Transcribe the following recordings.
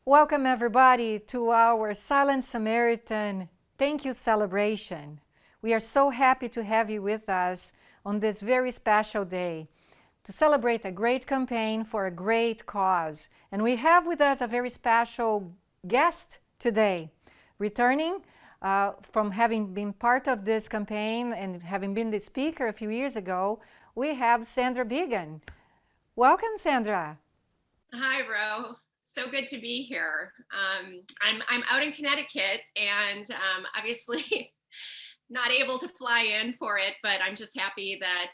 Welcome everybody to our Silent Samaritan Thank You celebration. We are so happy to have you with us on this very special day to celebrate a great campaign for a great cause. And we have with us a very special guest today, returning from having been part of this campaign and having been the speaker a few years ago. We have Sandra Bigan. Welcome, Sandra. Hi, Ro. So good to be here. I'm out in Connecticut and obviously not able to fly in for it, but I'm just happy that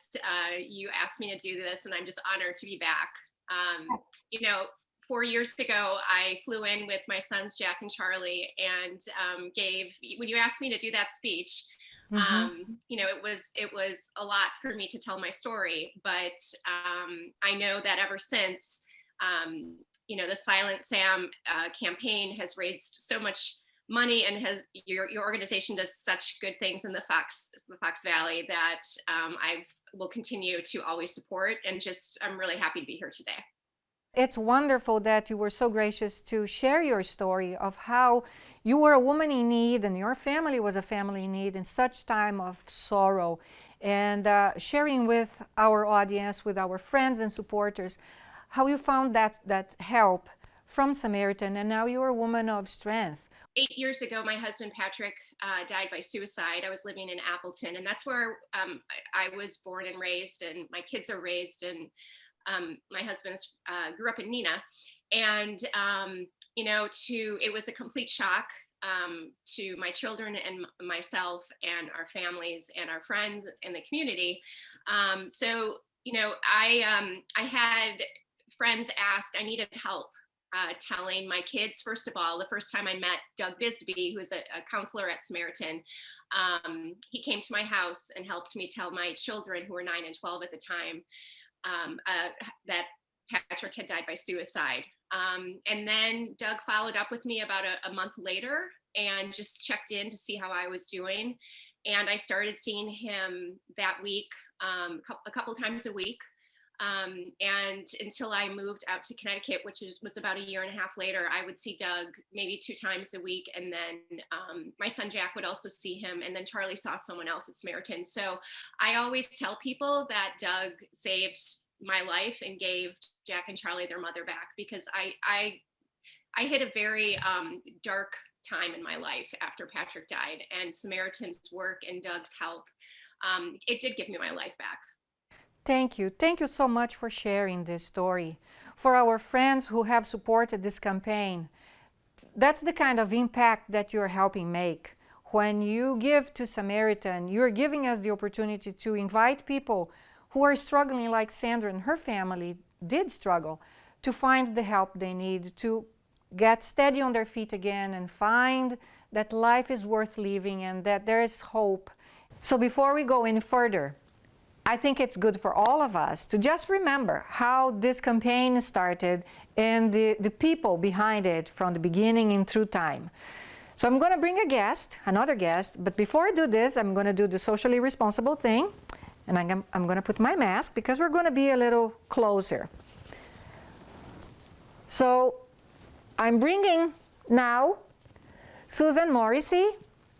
you asked me to do this, and I'm just honored to be back. You know, 4 years ago, I flew in with my sons, Jack and Charlie, and when you asked me to do that speech, Mm-hmm. it was a lot for me to tell my story, but I know that ever since, the Silent Sam campaign has raised so much money, and your organization does such good things in the Fox Valley that I will continue to always support, and I'm really happy to be here today. It's wonderful that you were so gracious to share your story of how you were a woman in need and your family was a family in need in such time of sorrow, and sharing with our audience, with our friends and supporters, how you found that help from Samaritan, and now you're a woman of strength. 8 years ago, my husband Patrick died by suicide. I was living in Appleton, and that's where I was born and raised, and my kids are raised. And my husband grew up in Neenah, and it was a complete shock to my children and myself and our families and our friends and the community. I had friends ask. I needed help telling my kids. First of all, the first time I met Doug Bisbee, who is a counselor at Samaritan, he came to my house and helped me tell my children, who were 9 and 12 at the time, that Patrick had died by suicide. And then Doug followed up with me about a month later and just checked in to see how I was doing. And I started seeing him that week, a couple times a week. And until I moved out to Connecticut, which was about a year and a half later, I would see Doug maybe 2 times a week. And then my son Jack would also see him. And then Charlie saw someone else at Samaritan. So I always tell people that Doug saved my life and gave Jack and Charlie their mother back, because I hit a very dark time in my life after Patrick died, and Samaritan's work and Doug's help, it did give me my life back. Thank you. Thank you so much for sharing this story. For our friends who have supported this campaign, that's the kind of impact that you're helping make. When you give to Samaritan, you're giving us the opportunity to invite people who are struggling, like Sandra and her family did struggle, to find the help they need, to get steady on their feet again and find that life is worth living and that there is hope. So before we go any further, I think it's good for all of us to just remember how this campaign started and the people behind it from the beginning and through time. So I'm going to bring another guest, but before I do this, I'm going to do the socially responsible thing, and I'm going to put my mask because we're going to be a little closer. So I'm bringing now Susan Morrissey,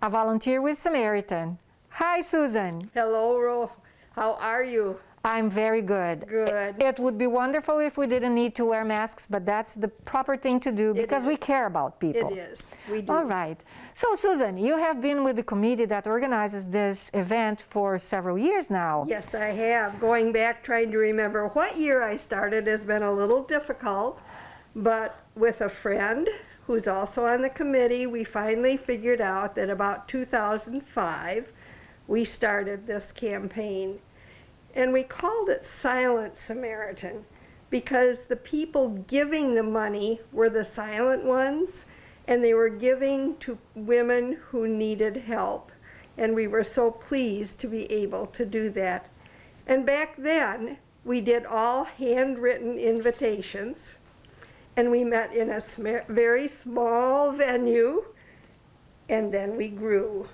a volunteer with Samaritan. Hi, Susan. Hello, Ro. How are you? I'm very good. Good. It would be wonderful if we didn't need to wear masks, but that's the proper thing to do because we care about people. It is. We do. All right. So, Susan, you have been with the committee that organizes this event for several years now. Yes, I have. Going back, trying to remember what year I started has been a little difficult, but with a friend who's also on the committee, we finally figured out that about 2005, we started this campaign. And we called it Silent Samaritan because the people giving the money were the silent ones, and they were giving to women who needed help. And we were so pleased to be able to do that. And back then, we did all handwritten invitations, and we met in a very small venue, and then we grew.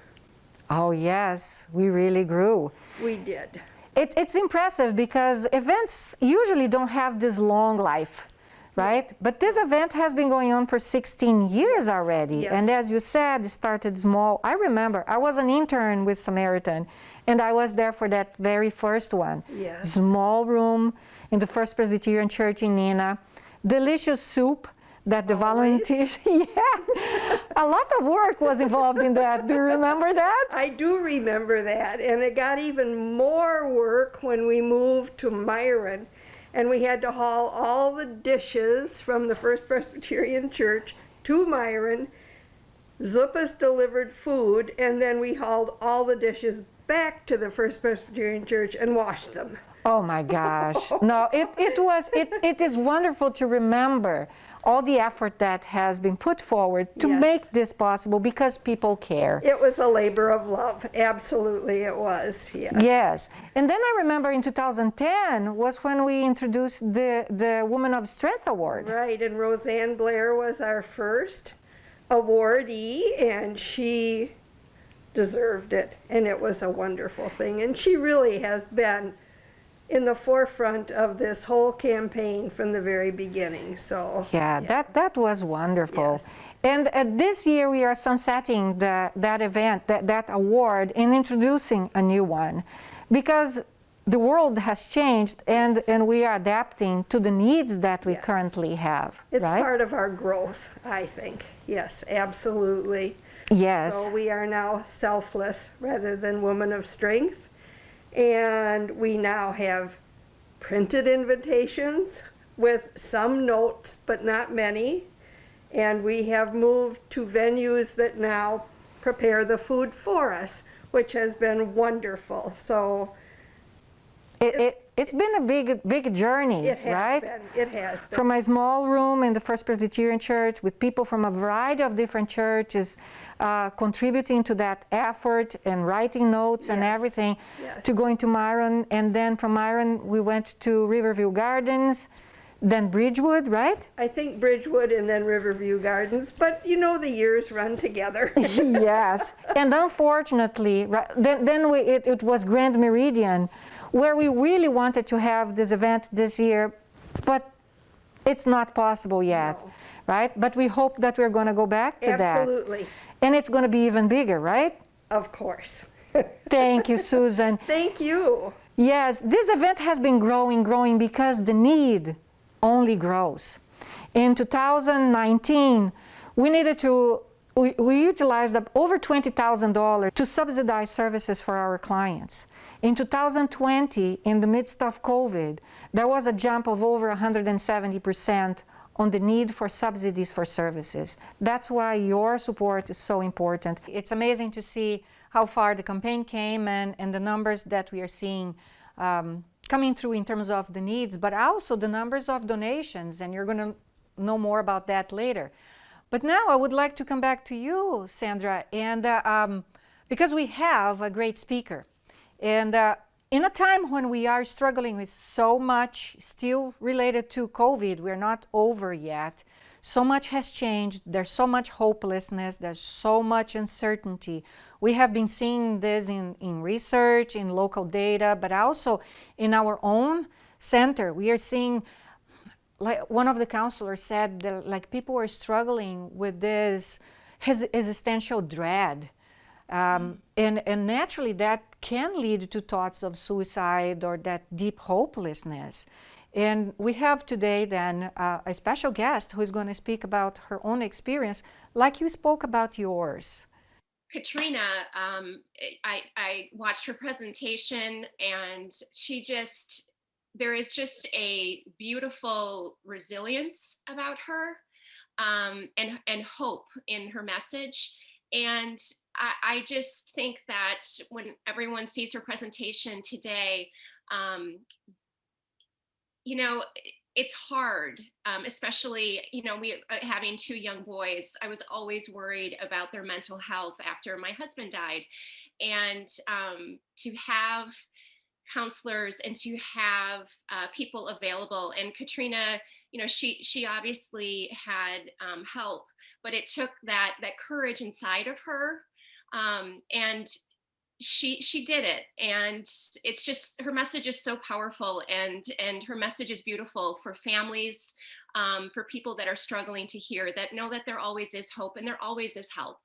Oh, yes, we really grew. We did. It's impressive because events usually don't have this long life, right? But this event has been going on for 16 years already. Yes. And as you said, it started small. I remember I was an intern with Samaritan, and I was there for that very first one. Yes. Small room in the First Presbyterian Church in Neenah. Delicious soup that the volunteers, yeah, a lot of work was involved in that. Do you remember that? I do remember that, and it got even more work when we moved to Myron, and we had to haul all the dishes from the First Presbyterian Church to Myron. Zupas delivered food, and then we hauled all the dishes back to the First Presbyterian Church and washed them. Oh my gosh. No, it is wonderful to remember all the effort that has been put forward to Yes. make this possible because people care. It was a labor of love. Absolutely, it was. Yes. Yes. And then I remember in 2010 was when we introduced the Woman of Strength Award. Right, and Roseanne Blair was our first awardee, and she deserved it, and it was a wonderful thing. And she really has been in the forefront of this whole campaign from the very beginning. So Yeah, that was wonderful. Yes. And this year we are sunsetting that event, that award, and introducing a new one, because the world has changed and we are adapting to the needs that we Yes. currently have. it's right? part of our growth, I think. Yes, absolutely. Yes. So we are now selfless rather than woman of strength. And we now have printed invitations with some notes, but not many. And we have moved to venues that now prepare the food for us, which has been wonderful. So It's been a big journey, it has right? been. It has been. From a small room in the First Presbyterian Church with people from a variety of different churches contributing to that effort and writing notes and Yes, everything, yes. to going to Myron, and then from Myron we went to Riverview Gardens, then Bridgewood, right? I think Bridgewood and then Riverview Gardens, but you know the years run together. Yes, and unfortunately, it was Grand Meridian, where we really wanted to have this event this year, but it's not possible yet, No. right? But we hope that we're going to go back to that. Absolutely. And it's going to be even bigger, right? Of course. Thank you, Susan. Thank you. Yes, this event has been growing because the need only grows. In 2019, we utilized over $20,000 to subsidize services for our clients. In 2020, in the midst of COVID, there was a jump of over 170% on the need for subsidies for services. That's why your support is so important. It's amazing to see how far the campaign came and the numbers that we are seeing coming through in terms of the needs, but also the numbers of donations, and you're going to know more about that later. But now I would like to come back to you, Sandra, and because we have a great speaker. And in a time when we are struggling with so much still related to COVID, we're not over yet. So much has changed. There's so much hopelessness. There's so much uncertainty. We have been seeing this in research, in local data, but also in our own center. We are seeing, like one of the counselors said, that like people are struggling with this existential dread. And naturally that can lead to thoughts of suicide or that deep hopelessness. And we have today then a special guest who is going to speak about her own experience, like you spoke about yours. Katrina, I watched her presentation, and there is just a beautiful resilience about her, and hope in her message. And I just think that when everyone sees her presentation today, it's hard, especially, we having two young boys. I was always worried about their mental health after my husband died. And to have counselors and to have people available. And Katrina, she obviously had help, but it took that courage inside of her. And she did it, and it's just, her message is so powerful, and her message is beautiful for families, for people that are struggling to hear that, know that there always is hope and there always is help.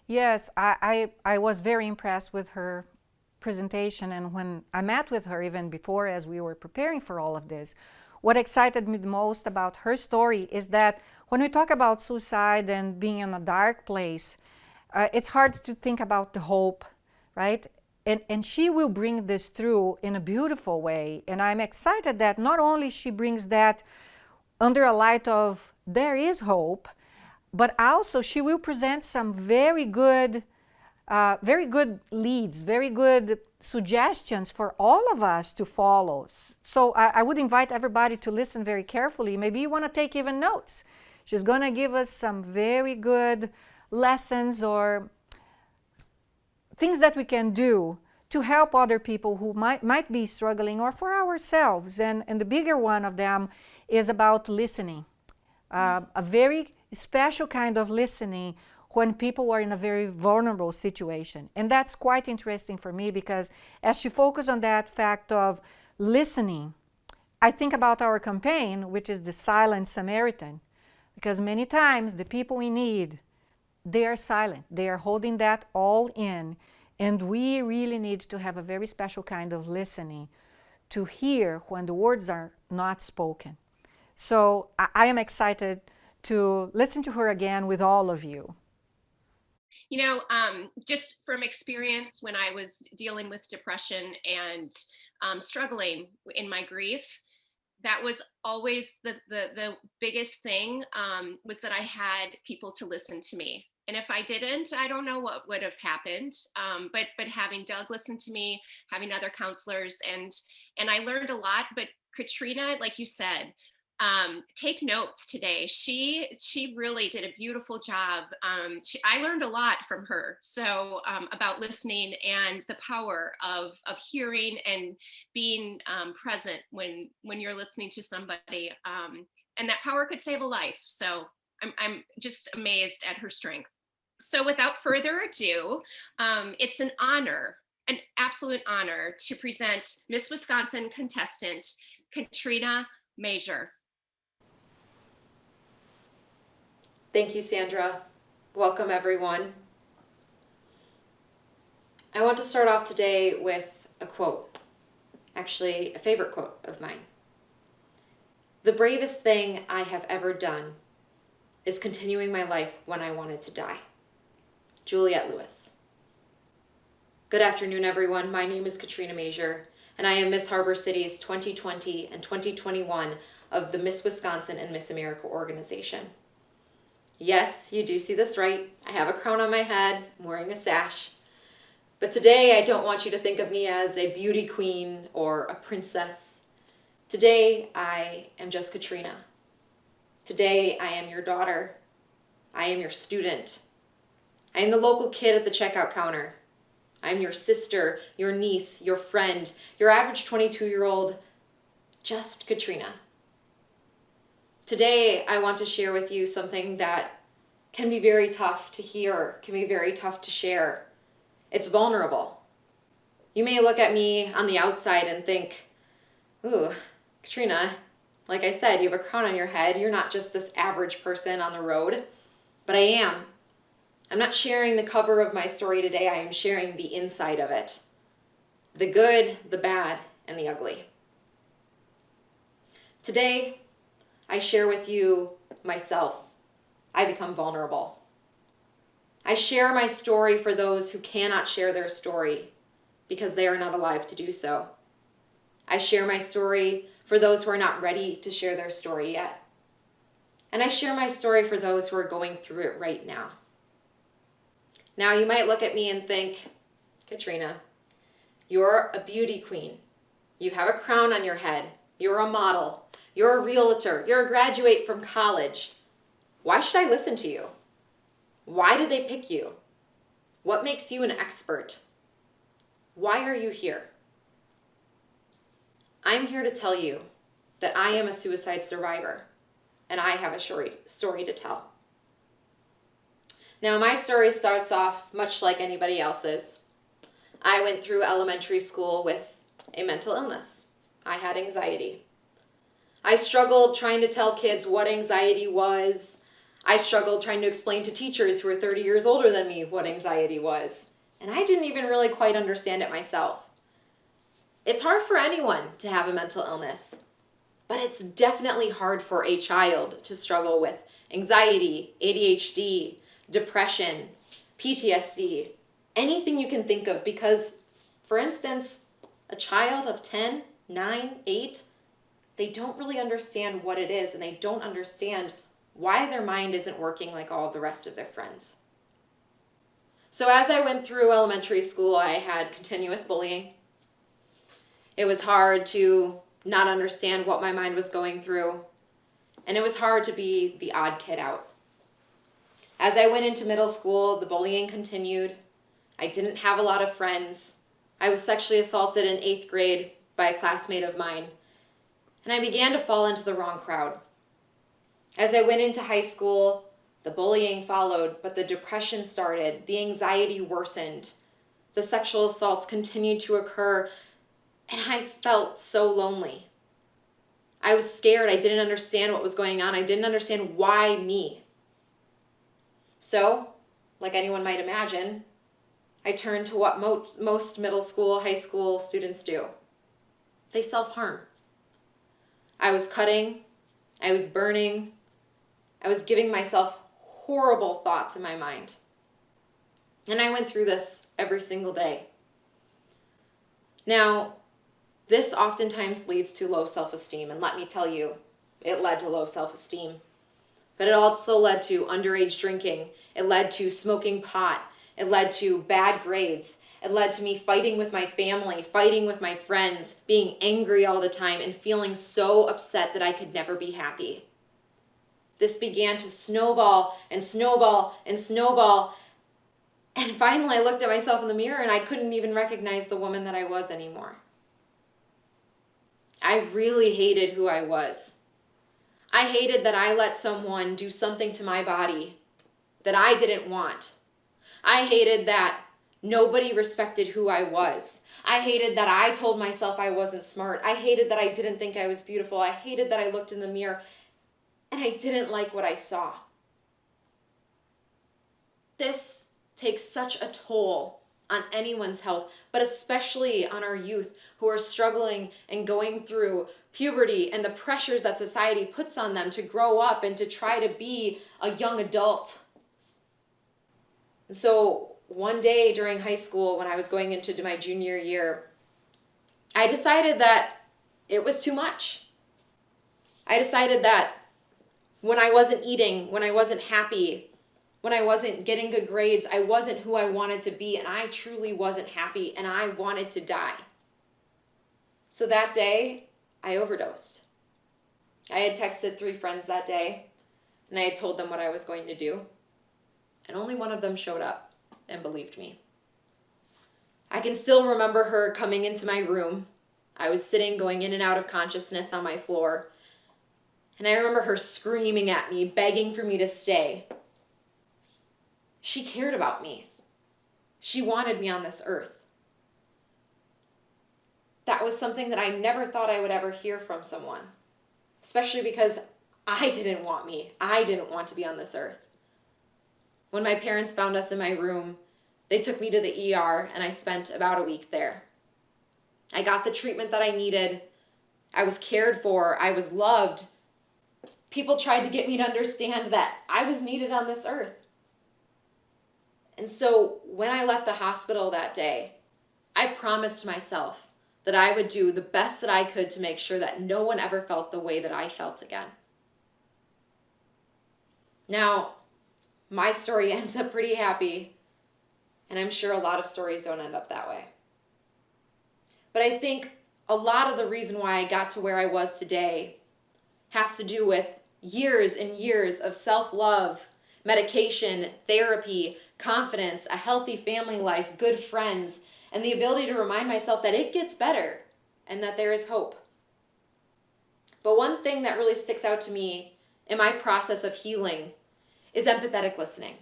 Yes, I was very impressed with her presentation, and when I met with her even before, as we were preparing for all of this, what excited me the most about her story is that when we talk about suicide and being in a dark place, it's hard to think about the hope, right? And she will bring this through in a beautiful way. And I'm excited that not only she brings that under a light of there is hope, but also she will present some very good leads, very good suggestions for all of us to follow. So I would invite everybody to listen very carefully. Maybe you want to take even notes. She's going to give us some very good lessons or things that we can do to help other people who might be struggling, or for ourselves. And the bigger one of them is about listening. A very special kind of listening when people are in a very vulnerable situation. And that's quite interesting for me, because as she focused on that fact of listening, I think about our campaign, which is the Silent Samaritan, because many times the people in need, they are silent. They are holding that all in. And we really need to have a very special kind of listening to hear when the words are not spoken. So I am excited to listen to her again with all of you. You know, just from experience, when I was dealing with depression and struggling in my grief, that was always the biggest thing, was that I had people to listen to me. And if I didn't, I don't know what would have happened. But having Doug listen to me, having other counselors, and I learned a lot. But Katrina, like you said, take notes today. She really did a beautiful job. I learned a lot from her. So about listening and the power of hearing and being present when you're listening to somebody, and that power could save a life. So I'm just amazed at her strength. So without further ado, it's an honor, an absolute honor, to present Miss Wisconsin contestant Katrina Major. Thank you, Sandra. Welcome, everyone. I want to start off today with a quote, actually a favorite quote of mine. "The bravest thing I have ever done is continuing my life when I wanted to die." Juliette Lewis. Good afternoon, everyone. My name is Katrina Major, and I am Miss Harbor City's 2020 and 2021 of the Miss Wisconsin and Miss America organization. Yes, you do see this right. I have a crown on my head. I'm wearing a sash. But today, I don't want you to think of me as a beauty queen or a princess. Today, I am just Katrina. Today, I am your daughter. I am your student. I am the local kid at the checkout counter. I am your sister, your niece, your friend, your average 22-year-old, just Katrina. Today, I want to share with you something that can be very tough to hear, can be very tough to share. It's vulnerable. You may look at me on the outside and think, ooh, Katrina, like I said, you have a crown on your head. You're not just this average person on the road, but I am. I'm not sharing the cover of my story today. I am sharing the inside of it. The good, the bad, and the ugly. Today, I share with you myself. I become vulnerable. I share my story for those who cannot share their story because they are not alive to do so. I share my story for those who are not ready to share their story yet. And I share my story for those who are going through it right now. Now, you might look at me and think, Katrina, you're a beauty queen. You have a crown on your head. You're a model. You're a realtor. You're a graduate from college. Why should I listen to you? Why did they pick you? What makes you an expert? Why are you here? I'm here to tell you that I am a suicide survivor, and I have a story to tell. Now, my story starts off much like anybody else's. I went through elementary school with a mental illness. I had anxiety. I struggled trying to tell kids what anxiety was. I struggled trying to explain to teachers who were 30 years older than me what anxiety was. And I didn't even really quite understand it myself. It's hard for anyone to have a mental illness, but it's definitely hard for a child to struggle with anxiety, ADHD, depression, PTSD, anything you can think of, because, for instance, a child of 10, 9, 8, they don't really understand what it is, and they don't understand why their mind isn't working like all of the rest of their friends. So as I went through elementary school, I had continuous bullying. It was hard to not understand what my mind was going through. and it was hard to be the odd kid out. As I went into middle school, the bullying continued. I didn't have a lot of friends. I was sexually assaulted in 8th grade by a classmate of mine, and I began to fall into the wrong crowd. As I went into high school, the bullying followed, but the depression started, the anxiety worsened, the sexual assaults continued to occur, and I felt so lonely. I was scared. I didn't understand what was going on. I didn't understand why me. So, like anyone might imagine, I turned to what most middle school, high school students do. They self-harm. I was cutting, I was burning, I was giving myself horrible thoughts in my mind. And I went through this every single day. Now, this oftentimes leads to low self-esteem, and let me tell you, it led to low self-esteem. But it also led to underage drinking. It led to smoking pot. It led to bad grades. It led to me fighting with my family, fighting with my friends, being angry all the time, and feeling so upset that I could never be happy. This began to snowball and snowball and snowball. And finally, I looked at myself in the mirror and I couldn't even recognize the woman that I was anymore. I really hated who I was. I hated that I let someone do something to my body that I didn't want. I hated that nobody respected who I was. I hated that I told myself I wasn't smart. I hated that I didn't think I was beautiful. I hated that I looked in the mirror and I didn't like what I saw. This takes such a toll on anyone's health, but especially on our youth who are struggling and going through puberty and the pressures that society puts on them to grow up and to try to be a young adult. And so one day during high school, when I was going into my junior year, I decided that it was too much. I decided that when I wasn't eating, when I wasn't happy, when I wasn't getting good grades, I wasn't who I wanted to be, and I truly wasn't happy, and I wanted to die. So that day, I overdosed. I had texted 3 friends that day, and I had told them what I was going to do, and only one of them showed up and believed me. I can still remember her coming into my room. I was sitting, going in and out of consciousness on my floor, and I remember her screaming at me, begging for me to stay. She cared about me. She wanted me on this earth. That was something that I never thought I would ever hear from someone, especially because I didn't want me. I didn't want to be on this earth. When my parents found us in my room, they took me to the ER and I spent about a week there. I got the treatment that I needed. I was cared for. I was loved. People tried to get me to understand that I was needed on this earth. And so when I left the hospital that day, I promised myself that I would do the best that I could to make sure that no one ever felt the way that I felt again. Now, my story ends up pretty happy, and I'm sure a lot of stories don't end up that way. But I think a lot of the reason why I got to where I was today has to do with years and years of self-love, medication, therapy, confidence, a healthy family life, good friends, and the ability to remind myself that it gets better and that there is hope. But one thing that really sticks out to me in my process of healing is empathetic listening.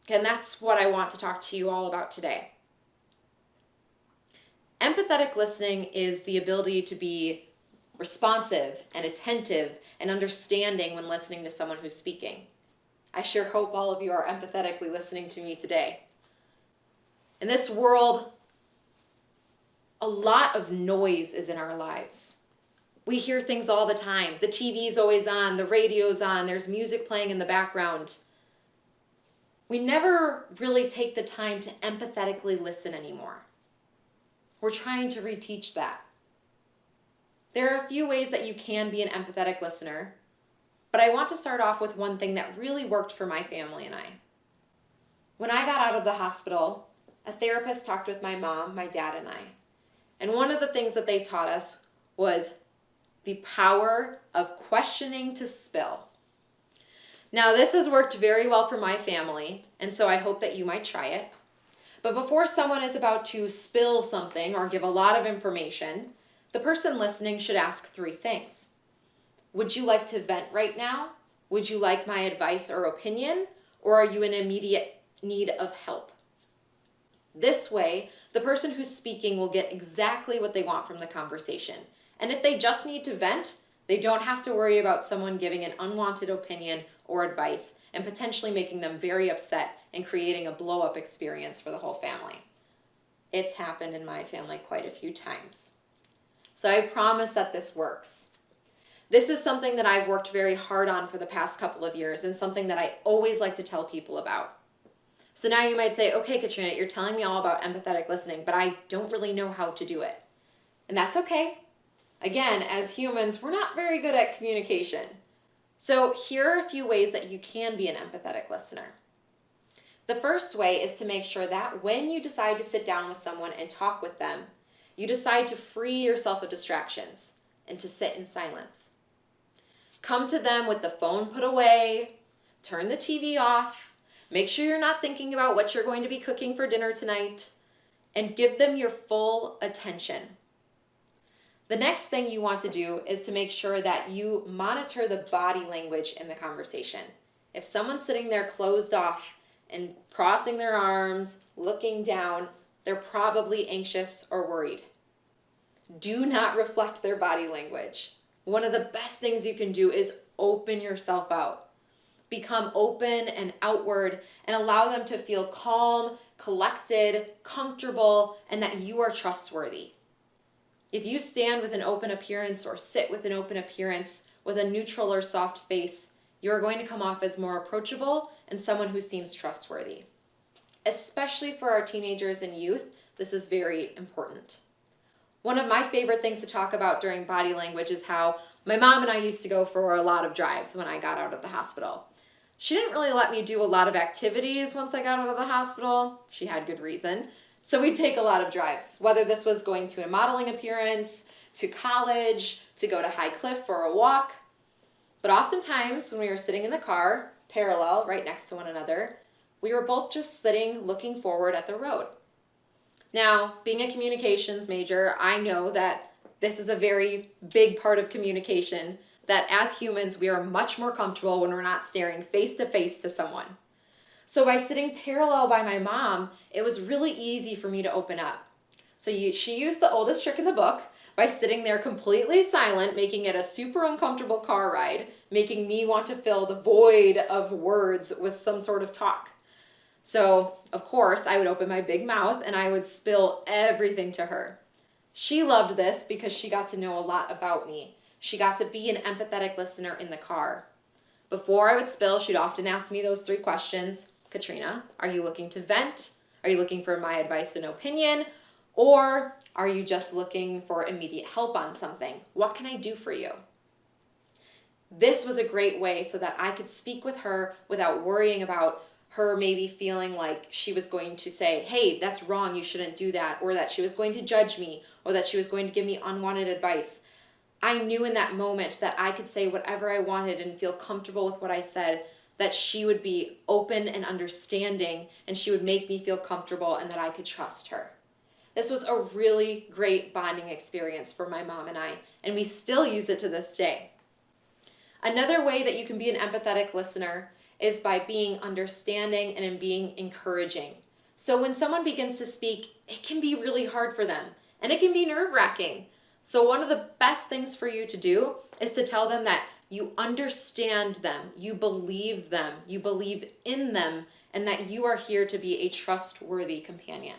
And that's what I want to talk to you all about today. Empathetic listening is the ability to be responsive and attentive and understanding when listening to someone who's speaking. I sure hope all of you are empathetically listening to me today. In this world, a lot of noise is in our lives. We hear things all the time. The TV's always on, the radio's on, there's music playing in the background. We never really take the time to empathetically listen anymore. We're trying to reteach that. There are a few ways that you can be an empathetic listener, but I want to start off with one thing that really worked for my family and I. When I got out of the hospital, a therapist talked with my mom, my dad, and I. And one of the things that they taught us was The power of questioning to spill. Now, this has worked very well for my family, and so I hope that you might try it. But before someone is about to spill something or give a lot of information, the person listening should ask 3 things. Would you like to vent right now? Would you like my advice or opinion? Or are you in immediate need of help? This way, the person who's speaking will get exactly what they want from the conversation. And if they just need to vent, they don't have to worry about someone giving an unwanted opinion or advice and potentially making them very upset and creating a blow-up experience for the whole family. It's happened in my family quite a few times. So I promise that this works. This is something that I've worked very hard on for the past couple of years and something that I always like to tell people about. So now you might say, okay, Katrina, you're telling me all about empathetic listening, but I don't really know how to do it. And that's okay. Again, as humans, we're not very good at communication. So here are a few ways that you can be an empathetic listener. The first way is to make sure that when you decide to sit down with someone and talk with them, you decide to free yourself of distractions and to sit in silence. Come to them with the phone put away, turn the TV off, make sure you're not thinking about what you're going to be cooking for dinner tonight, and give them your full attention. The next thing you want to do is to make sure that you monitor the body language in the conversation. If someone's sitting there closed off and crossing their arms, looking down, they're probably anxious or worried. Do not reflect their body language. One of the best things you can do is open yourself out. Become open and outward and allow them to feel calm, collected, comfortable, and that you are trustworthy. If you stand with an open appearance or sit with an open appearance with a neutral or soft face, you are going to come off as more approachable and someone who seems trustworthy. Especially for our teenagers and youth, this is very important. One of my favorite things to talk about during body language is how my mom and I used to go for a lot of drives when I got out of the hospital. She didn't really let me do a lot of activities once I got out of the hospital. She had good reason. So we'd take a lot of drives, whether this was going to a modeling appearance, to college, to go to High Cliff for a walk. But oftentimes when we were sitting in the car, parallel, right next to one another, we were both just sitting looking forward at the road. Now, being a communications major, I know that this is a very big part of communication, that as humans, we are much more comfortable when we're not staring face to face to someone. So by sitting parallel by my mom, it was really easy for me to open up. So she used the oldest trick in the book by sitting there completely silent, making it a super uncomfortable car ride, making me want to fill the void of words with some sort of talk. So, of course, I would open my big mouth and I would spill everything to her. She loved this because she got to know a lot about me. She got to be an empathetic listener in the car. Before I would spill, she'd often ask me those 3 questions. Katrina, are you looking to vent? Are you looking for my advice and opinion? Or are you just looking for immediate help on something? What can I do for you? This was a great way so that I could speak with her without worrying about her maybe feeling like she was going to say, hey, that's wrong, you shouldn't do that, or that she was going to judge me, or that she was going to give me unwanted advice. I knew in that moment that I could say whatever I wanted and feel comfortable with what I said, that she would be open and understanding, and she would make me feel comfortable and that I could trust her. This was a really great bonding experience for my mom and I, and we still use it to this day. Another way that you can be an empathetic listener is by being understanding and in being encouraging. So when someone begins to speak, it can be really hard for them, and it can be nerve-wracking. So one of the best things for you to do is to tell them that you understand them, you believe in them, and that you are here to be a trustworthy companion.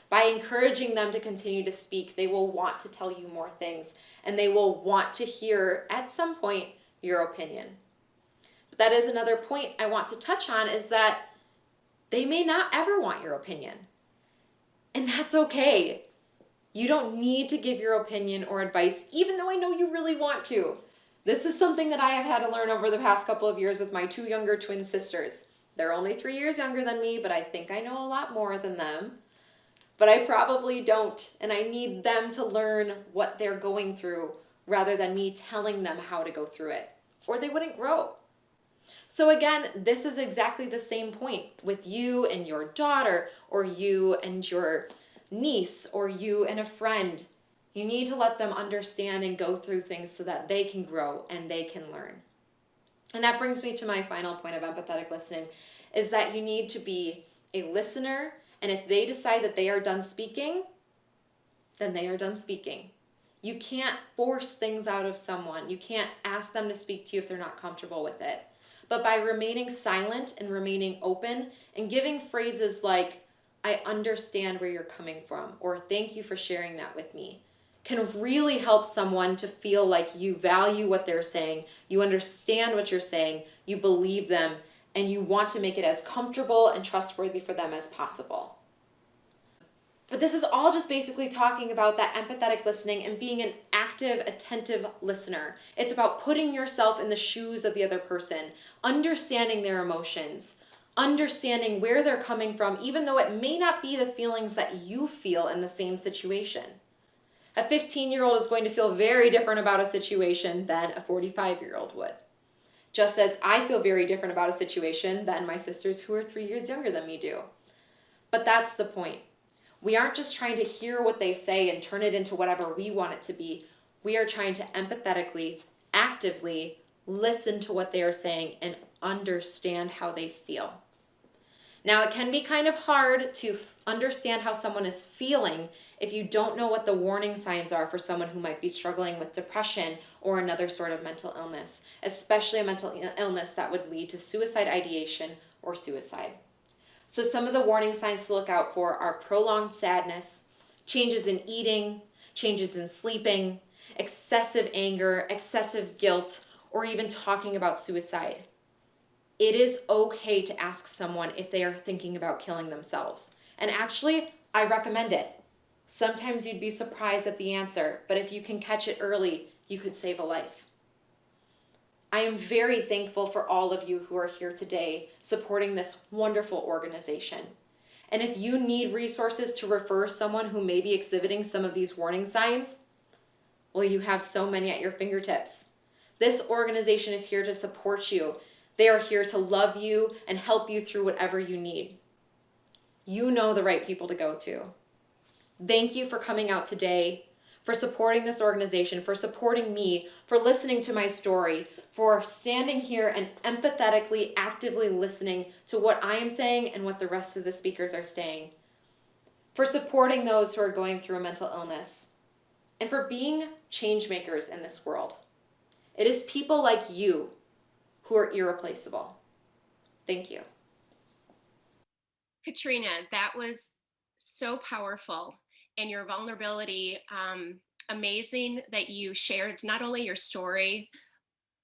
By encouraging them to continue to speak, they will want to tell you more things, and they will want to hear, at some point, your opinion. But that is another point I want to touch on, is that they may not ever want your opinion. And that's okay. You don't need to give your opinion or advice, even though I know you really want to. This is something that I have had to learn over the past couple of years with my 2 younger twin sisters. They're only 3 years younger than me, but I think I know a lot more than them. But I probably don't, and I need them to learn what they're going through rather than me telling them how to go through it, or they wouldn't grow. So again, this is exactly the same point with you and your daughter, or you and your niece, or you and a friend. You need to let them understand and go through things so that they can grow and they can learn. And that brings me to my final point of empathetic listening, is that you need to be a listener, and if they decide that they are done speaking, then they are done speaking. You can't force things out of someone. You can't ask them to speak to you if they're not comfortable with it. But by remaining silent and remaining open and giving phrases like, I understand where you're coming from, or thank you for sharing that with me, can really help someone to feel like you value what they're saying, you understand what you're saying, you believe them, and you want to make it as comfortable and trustworthy for them as possible. But this is all just basically talking about that empathetic listening and being an active, attentive listener. It's about putting yourself in the shoes of the other person, understanding their emotions, understanding where they're coming from, even though it may not be the feelings that you feel in the same situation. A 15-year-old is going to feel very different about a situation than a 45-year-old would. Just as I feel very different about a situation than my sisters who are 3 years younger than me do. But that's the point. We aren't just trying to hear what they say and turn it into whatever we want it to be. We are trying to empathetically, actively listen to what they are saying and understand how they feel. Now, it can be kind of hard to understand how someone is feeling if you don't know what the warning signs are for someone who might be struggling with depression or another sort of mental illness, especially a mental illness that would lead to suicide ideation or suicide. So some of the warning signs to look out for are prolonged sadness, changes in eating, changes in sleeping, excessive anger, excessive guilt, or even talking about suicide. It is okay to ask someone if they are thinking about killing themselves. And actually, I recommend it. Sometimes you'd be surprised at the answer, but if you can catch it early, you could save a life. I am very thankful for all of you who are here today supporting this wonderful organization. And if you need resources to refer someone who may be exhibiting some of these warning signs, well, you have so many at your fingertips. This organization is here to support you. They are here to love you and help you through whatever you need. You know the right people to go to. Thank you for coming out today, for supporting this organization, for supporting me, for listening to my story, for standing here and empathetically, actively listening to what I am saying and what the rest of the speakers are saying, for supporting those who are going through a mental illness, and for being change makers in this world. It is people like you who are irreplaceable. Thank you. Katrina, that was so powerful, and your vulnerability, amazing that you shared not only your story,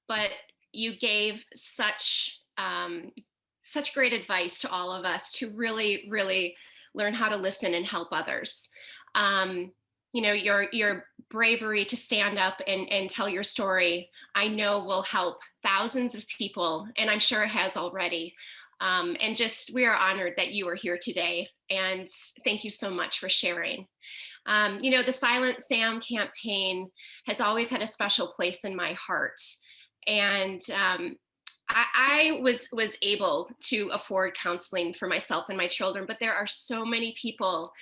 but you gave such great advice to all of us to really, really learn how to listen and help others. You know, your bravery to stand up and tell your story, I know will help thousands of people, and I'm sure it has already. And just, we are honored that you are here today, and thank you so much for sharing. You know, the Silent Sam campaign has always had a special place in my heart. And I was able to afford counseling for myself and my children, but there are so many people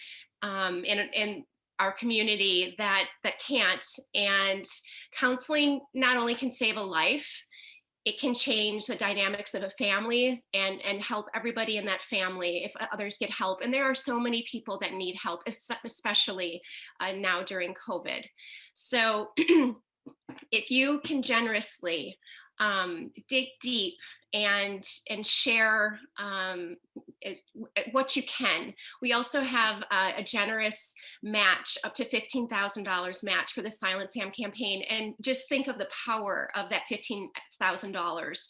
in our community that can't. And counseling not only can save a life, it can change the dynamics of a family and help everybody in that family if others get help. And there are so many people that need help, especially now during COVID. So if you can generously dig deep and share what you can. We also have a generous match, up to $15,000 match for the Silent Sam campaign. And just think of the power of that $15,000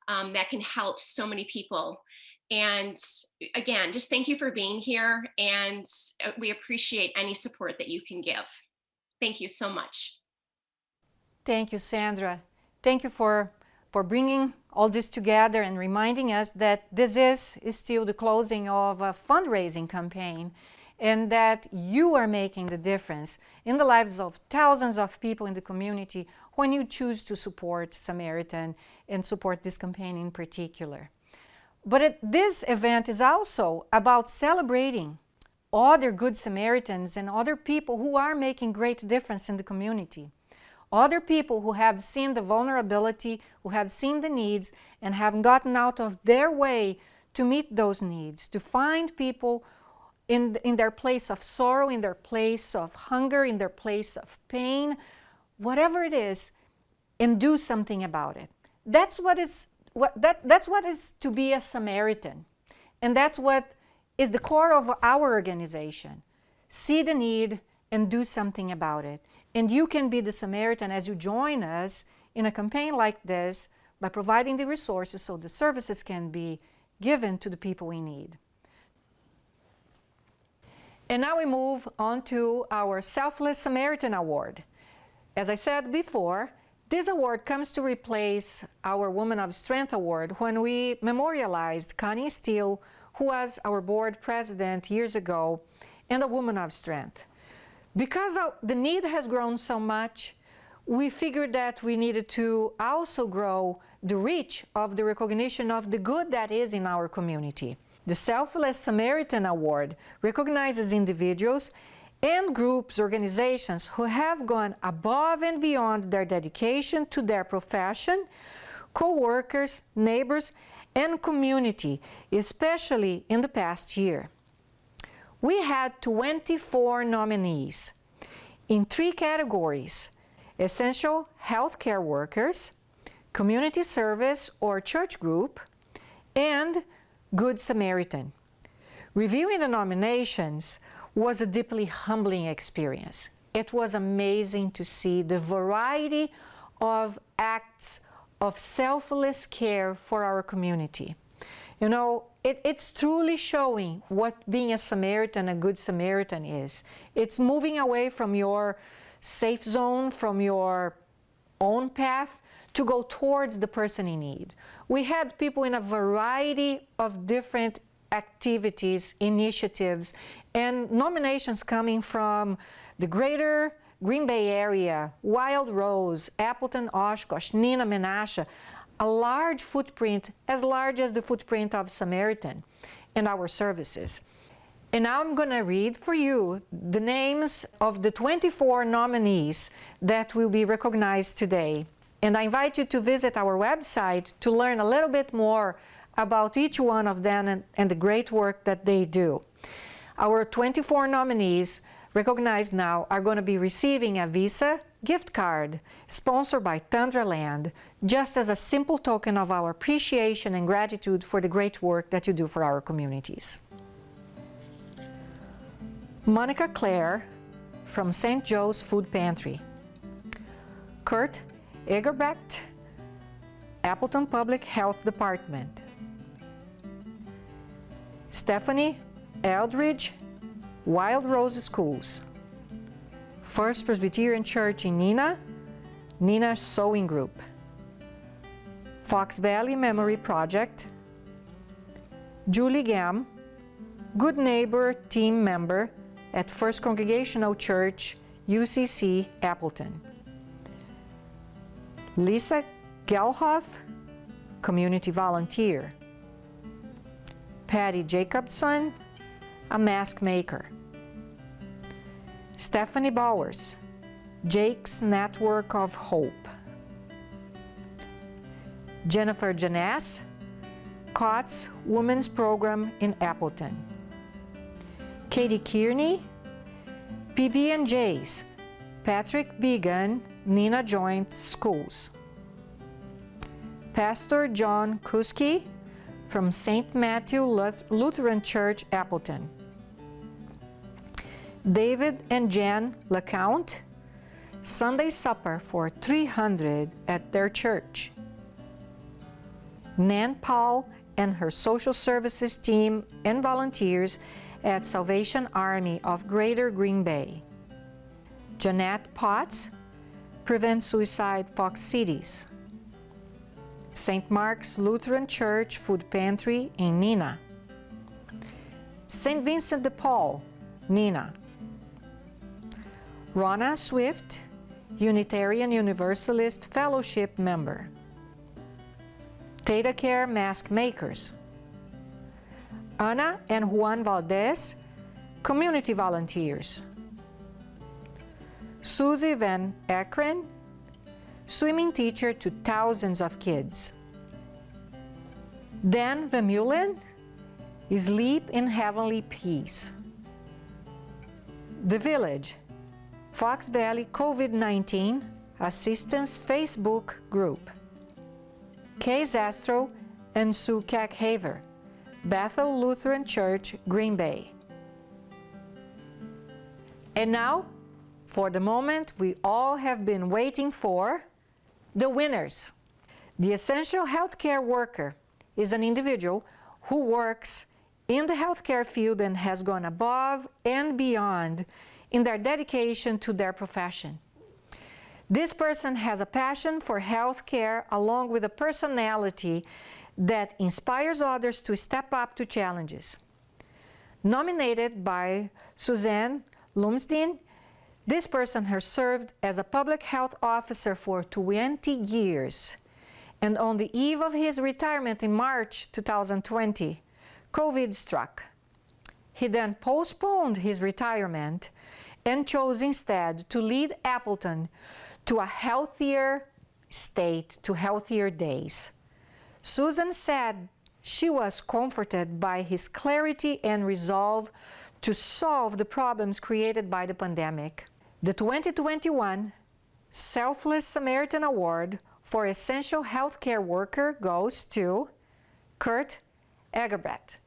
that can help so many people. And again, just thank you for being here, and we appreciate any support that you can give. Thank you so much. Thank you, Sandra. Thank you for bringing all this together and reminding us that this is still the closing of a fundraising campaign. and that you are making the difference in the lives of thousands of people in the community when you choose to support Samaritan and support this campaign in particular. But this event is also about celebrating other Good Samaritans and other people who are making great difference in the community. Other people who have seen the vulnerability, who have seen the needs, and have gotten out of their way to meet those needs, to find people in their place of sorrow, in their place of hunger, in their place of pain, whatever it is, and do something about it. That's what is to be a Samaritan. And that's what is the core of our organization. See the need and do something about it. And you can be the Samaritan as you join us in a campaign like this by providing the resources so the services can be given to the people in need. And now we move on to our Selfless Samaritan Award. As I said before, this award comes to replace our Woman of Strength Award when we memorialized Connie Steele, who was our board president years ago and a woman of strength. Because the need has grown so much, we figured that we needed to also grow the reach of the recognition of the good that is in our community. The Selfless Samaritan Award recognizes individuals and groups, organizations who have gone above and beyond their dedication to their profession, co-workers, neighbors, and community, especially in the past year. We had 24 nominees in 3 categories: essential healthcare workers, community service or church group, and Good Samaritan. Reviewing the nominations was a deeply humbling experience. It was amazing to see the variety of acts of selfless care for our community. You know, it's truly showing what being a Samaritan, a Good Samaritan is. It's moving away from your safe zone, from your own path, to go towards the person in need. We had people in a variety of different activities, initiatives, and nominations coming from the greater Green Bay area, Wild Rose, Appleton, Oshkosh, Neenah, Menasha, a large footprint, as large as the footprint of Samaritan and our services. And now I'm going to read for you the names of the 24 nominees that will be recognized today. And I invite you to visit our website to learn a little bit more about each one of them and the great work that they do. Our 24 nominees recognized now are going to be receiving a Visa gift card sponsored by Tundraland, just as a simple token of our appreciation and gratitude for the great work that you do for our communities. Monica Clare from St. Joe's Food Pantry. Kurt Egerbrecht, Appleton Public Health Department. Stephanie Eldridge, Wild Rose Schools. First Presbyterian Church in Neenah, Neenah Sewing Group. Fox Valley Memory Project. Julie Gam, Good Neighbor team member at First Congregational Church, UCC, Appleton. Lisa Gelhoff, community volunteer. Patty Jacobson, a mask maker. Stephanie Bowers, Jake's Network of Hope. Jennifer Janas, COTS Women's Program in Appleton. Katie Kearney, PB&J's, Patrick Began, Neenah Joint Schools. Pastor John Kuski from St. Matthew Lutheran Church, Appleton. David and Jan LeCount, Sunday supper for 300 at their church. Nan Paul and her social services team and volunteers at Salvation Army of Greater Green Bay. Jeanette Potts, Prevent Suicide Fox Cities. St. Mark's Lutheran Church Food Pantry in Neenah. St. Vincent de Paul, Nina. Ronna Swift, Unitarian Universalist Fellowship member. Theta Care Mask Makers. Ana and Juan Valdez, community volunteers. Susie Van Ekren, swimming teacher to thousands of kids. Dan Vermeulen, Sleep in Heavenly Peace. The Village, Fox Valley COVID-19 Assistance Facebook Group. Kay Zastro and Sue Keckhaver, Bethel Lutheran Church, Green Bay. And now, for the moment we all have been waiting for, the winners. The essential healthcare worker is an individual who works in the healthcare field and has gone above and beyond in their dedication to their profession. This person has a passion for healthcare along with a personality that inspires others to step up to challenges. Nominated by Suzanne Lumsden, this person has served as a public health officer for 20 years. And on the eve of his retirement in March 2020, COVID struck. He then postponed his retirement and chose instead to lead Appleton to a healthier state, to healthier days. Susan said she was comforted by his clarity and resolve to solve the problems created by the pandemic. The 2021 Selfless Samaritan Award for Essential Healthcare Worker goes to Kurt Egerbrecht.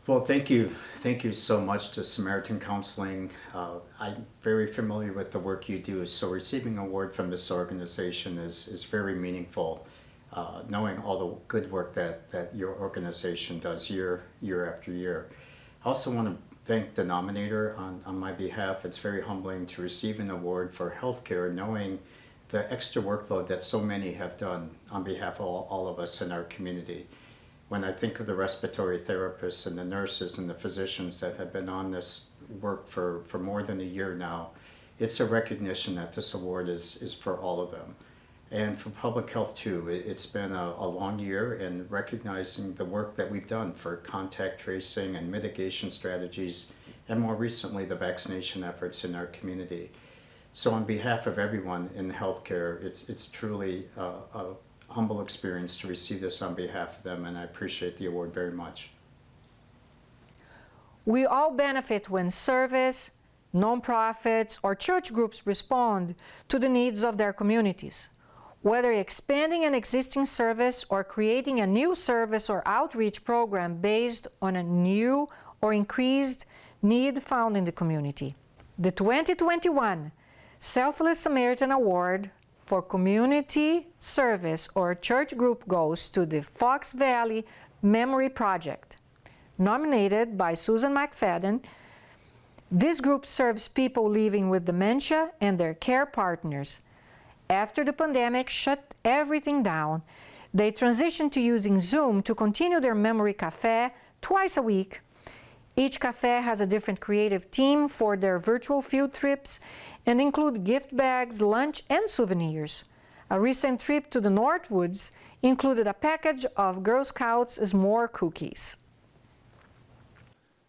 Well, thank you. Thank you so much to Samaritan Counseling. I'm very familiar with the work you do, so receiving an award from this organization is very meaningful, knowing all the good work that your organization does year after year. I also want to thank the nominator on my behalf. It's very humbling to receive an award for healthcare, knowing the extra workload that so many have done on behalf of all of us in our community. When I think of the respiratory therapists and the nurses and the physicians that have been on this work for more than a year now, it's a recognition that this award is for all of them. And for public health too, it's been a long year in recognizing the work that we've done for contact tracing and mitigation strategies, and more recently the vaccination efforts in our community. So on behalf of everyone in healthcare, it's truly a humble experience to receive this on behalf of them, and I appreciate the award very much. We all benefit when service, nonprofits, or church groups respond to the needs of their communities. Whether expanding an existing service or creating a new service or outreach program based on a new or increased need found in the community. The 2021 Selfless Samaritan Award for Community Service or Church Group goes to the Fox Valley Memory Project. Nominated by Susan McFadden, this group serves people living with dementia and their care partners. After the pandemic shut everything down, they transitioned to using Zoom to continue their memory cafe twice a week. Each cafe has a different creative theme for their virtual field trips and include gift bags, lunch, and souvenirs. A recent trip to the Northwoods included a package of Girl Scouts s'more cookies.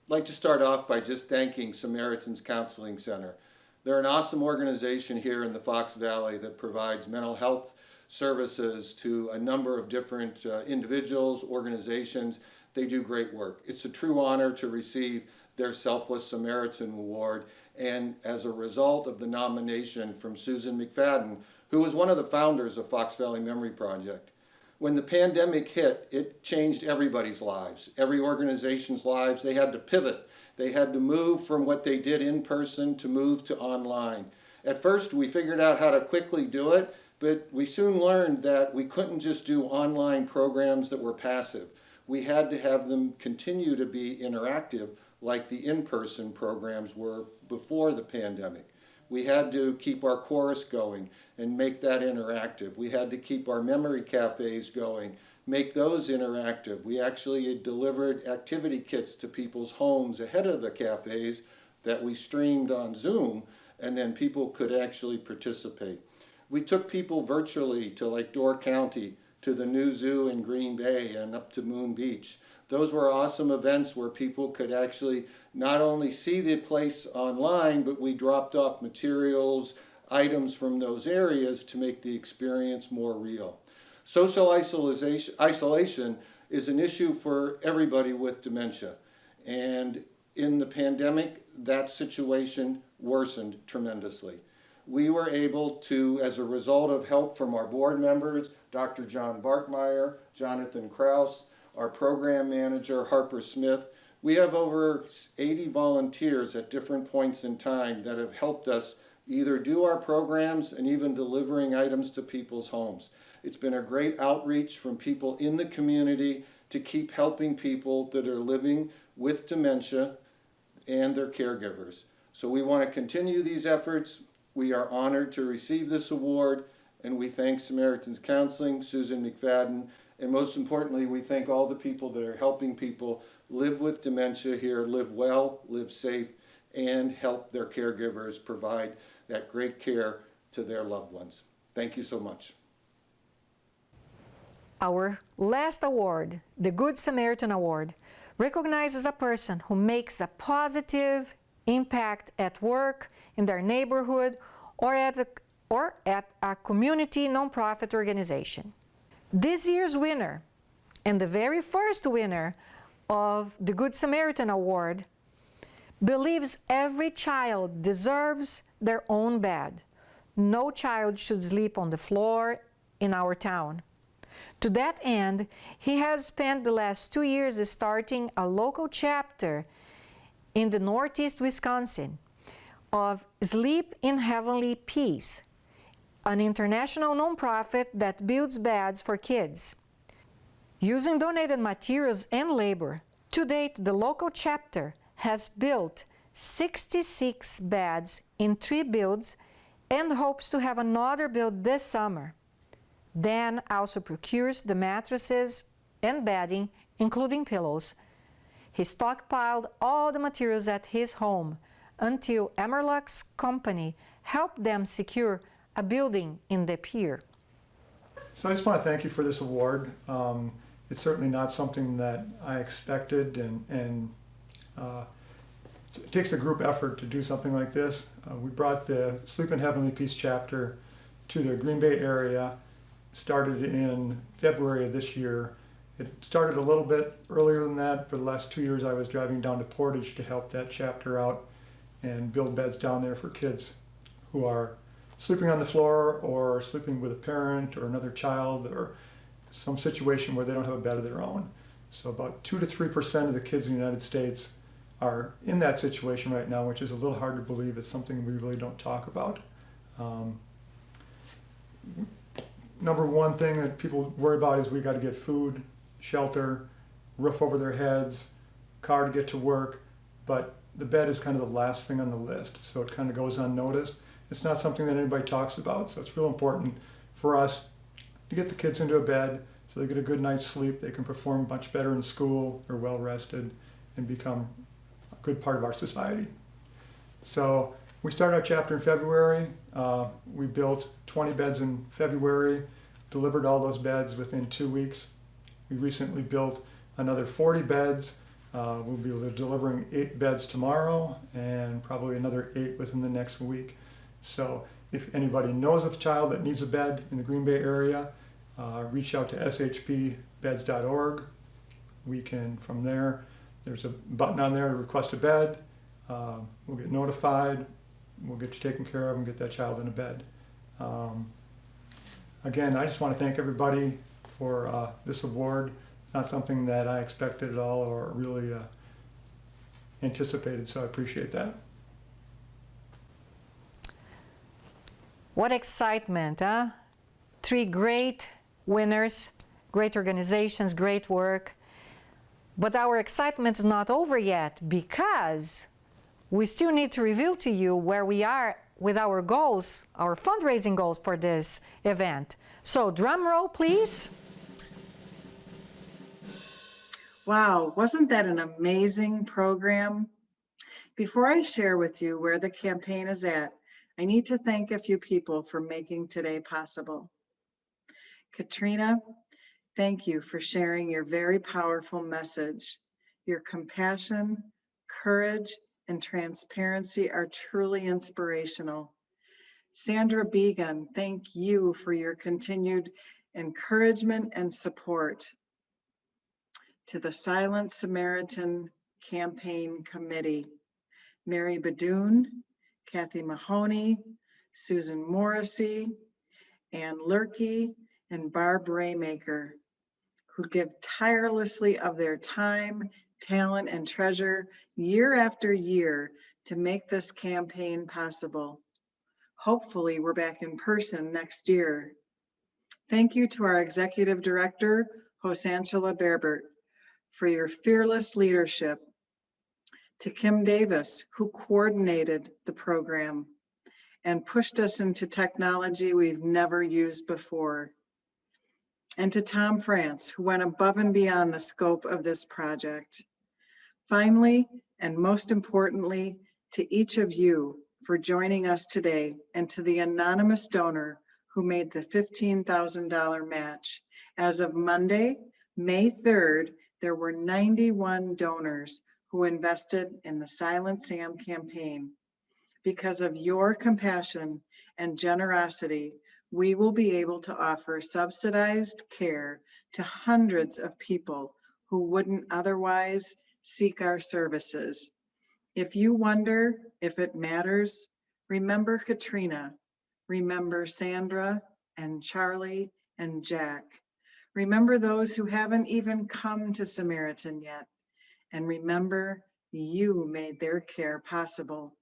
I'd like to start off by just thanking Samaritan's Counseling Center. They're an awesome organization here in the Fox Valley that provides mental health services to a number of different individuals, organizations. They do great work. It's a true honor to receive their Selfless Samaritan Award, and as a result of the nomination from Susan McFadden, who was one of the founders of Fox Valley Memory Project. When the pandemic hit, it changed everybody's lives, every organization's lives. They had to pivot. They had to move from what they did in person to move to online. At first, we figured out how to quickly do it, but we soon learned that we couldn't just do online programs that were passive. We had to have them continue to be interactive like the in-person programs were before the pandemic. We had to keep our chorus going and make that interactive. We had to keep our memory cafes going make those interactive. We actually delivered activity kits to people's homes ahead of the cafes that we streamed on Zoom, and then people could actually participate. We took people virtually to like Door County, to the new zoo in Green Bay, and up to Moon Beach. Those were awesome events where people could actually not only see the place online, but we dropped off materials, items from those areas to make the experience more real. Social isolation is an issue for everybody with dementia. And in the pandemic, that situation worsened tremendously. We were able to, as a result of help from our board members, Dr. John Barkmeyer, Jonathan Kraus, our program manager, Harper Smith, we have over 80 volunteers at different points in time that have helped us either do our programs and even delivering items to people's homes. It's been a great outreach from people in the community to keep helping people that are living with dementia and their caregivers. So we want to continue these efforts. We are honored to receive this award, and we thank Samaritan's Counseling, Susan McFadden, and most importantly, we thank all the people that are helping people live with dementia here, live well, live safe, and help their caregivers provide that great care to their loved ones. Thank you so much. Our last award, the Good Samaritan Award, recognizes a person who makes a positive impact at work, in their neighborhood, or at a community nonprofit organization. This year's winner, and the very first winner of the Good Samaritan Award, believes every child deserves their own bed. No child should sleep on the floor in our town. To that end, he has spent the last 2 years starting a local chapter in the Northeast Wisconsin of Sleep in Heavenly Peace, an international nonprofit that builds beds for kids. Using donated materials and labor, to date the local chapter has built 66 beds in 3 builds and hopes to have another build this summer. Dan also procures the mattresses and bedding, including pillows. He stockpiled all the materials at his home until Emerluck's company helped them secure a building in the pier. So I just want to thank you for this award. It's certainly not something that I expected, and it takes a group effort to do something like this. We brought the Sleep in Heavenly Peace chapter to the Green Bay area, started in February of this year. It started a little bit earlier than that. For the last 2 years I was driving down to Portage to help that chapter out and build beds down there for kids who are sleeping on the floor or sleeping with a parent or another child or some situation where they don't have a bed of their own. So about 2 to 3% of the kids in the United States are in that situation right now, which is a little hard to believe. It's something we really don't talk about. Number one thing that people worry about is we got to get food, shelter, roof over their heads, car to get to work, but the bed is kind of the last thing on the list, so it kind of goes unnoticed. It's not something that anybody talks about, so it's real important for us to get the kids into a bed so they get a good night's sleep, they can perform much better in school, they're well rested, and become a good part of our society. So we started our chapter in February. We built 20 beds in February, delivered all those beds within 2 weeks. We recently built another 40 beds. We'll be delivering 8 beds tomorrow and probably another 8 within the next week. So if anybody knows of a child that needs a bed in the Green Bay area, reach out to shpbeds.org. We can, from there, there's a button on there to request a bed. We'll get notified. We'll get you taken care of and get that child in a bed. Again, I just want to thank everybody for this award. It's not something that I expected at all or really anticipated, so I appreciate that. What excitement, huh? 3 great winners, great organizations, great work. But our excitement is not over yet because we still need to reveal to you where we are with our goals, our fundraising goals for this event. So drum roll, please. Wow, wasn't that an amazing program? Before I share with you where the campaign is at, I need to thank a few people for making today possible. Katrina, thank you for sharing your very powerful message. Your compassion, courage, and transparency are truly inspirational. Sandra Began, thank you for your continued encouragement and support. To the Silent Samaritan Campaign Committee, Mary Badoon, Kathy Mahoney, Susan Morrissey, Ann Lurkey, and Barb Raymaker, who give tirelessly of their time, talent, and treasure year after year to make this campaign possible. Hopefully, we're back in person next year. Thank you to our Executive Director, Hosantula Berbert, for your fearless leadership. To Kim Davis, who coordinated the program and pushed us into technology we've never used before. And to Tom France, who went above and beyond the scope of this project. Finally, and most importantly, to each of you for joining us today, and to the anonymous donor who made the $15,000 match. As of Monday, May 3rd, there were 91 donors who invested in the Silent Sam campaign. Because of your compassion and generosity, we will be able to offer subsidized care to hundreds of people who wouldn't otherwise seek our services. If you wonder if it matters, remember Katrina, remember Sandra and Charlie and Jack. Remember those who haven't even come to Samaritan yet, and remember you made their care possible.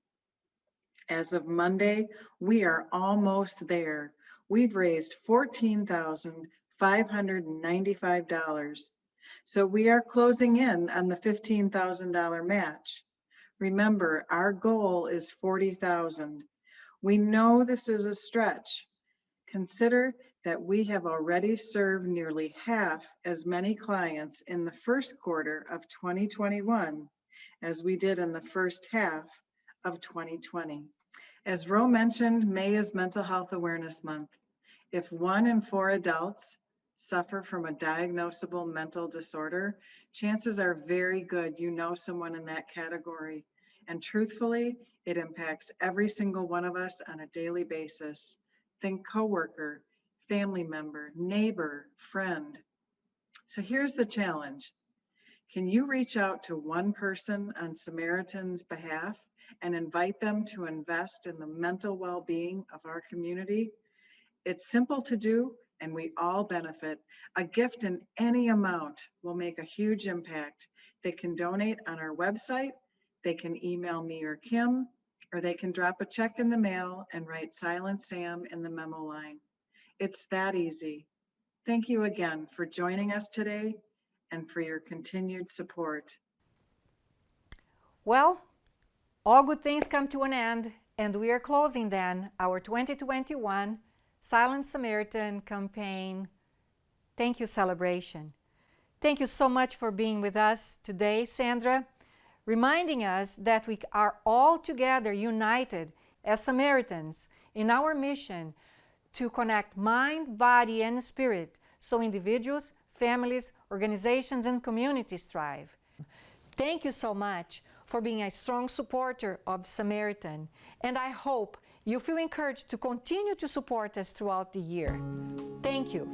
As of Monday, we are almost there. We've raised $14,595. So we are closing in on the $15,000 match. Remember, our goal is $40,000. We know this is a stretch. Consider that we have already served nearly half as many clients in the first quarter of 2021 as we did in the first half of 2020. As Ro mentioned, May is Mental Health Awareness Month. If 1 in 4 adults suffer from a diagnosable mental disorder, chances are very good you know someone in that category. And truthfully, it impacts every single one of us on a daily basis. Think coworker, family member, neighbor, friend. So here's the challenge. Can you reach out to one person on Samaritan's behalf and invite them to invest in the mental well-being of our community? It's simple to do, and we all benefit. A gift in any amount will make a huge impact. They can donate on our website, they can email me or Kim, or they can drop a check in the mail and write Silent Sam in the memo line. It's that easy. Thank you again for joining us today and for your continued support. Well, all good things come to an end, and we are closing then our 2021 Silent Samaritan campaign Thank You celebration. Thank you so much for being with us today, Sandra, reminding us that we are all together united as Samaritans in our mission to connect mind, body, and spirit so individuals, families, organizations, and communities thrive. Thank you so much for being a strong supporter of Samaritan, and I hope you feel encouraged to continue to support us throughout the year. Thank you.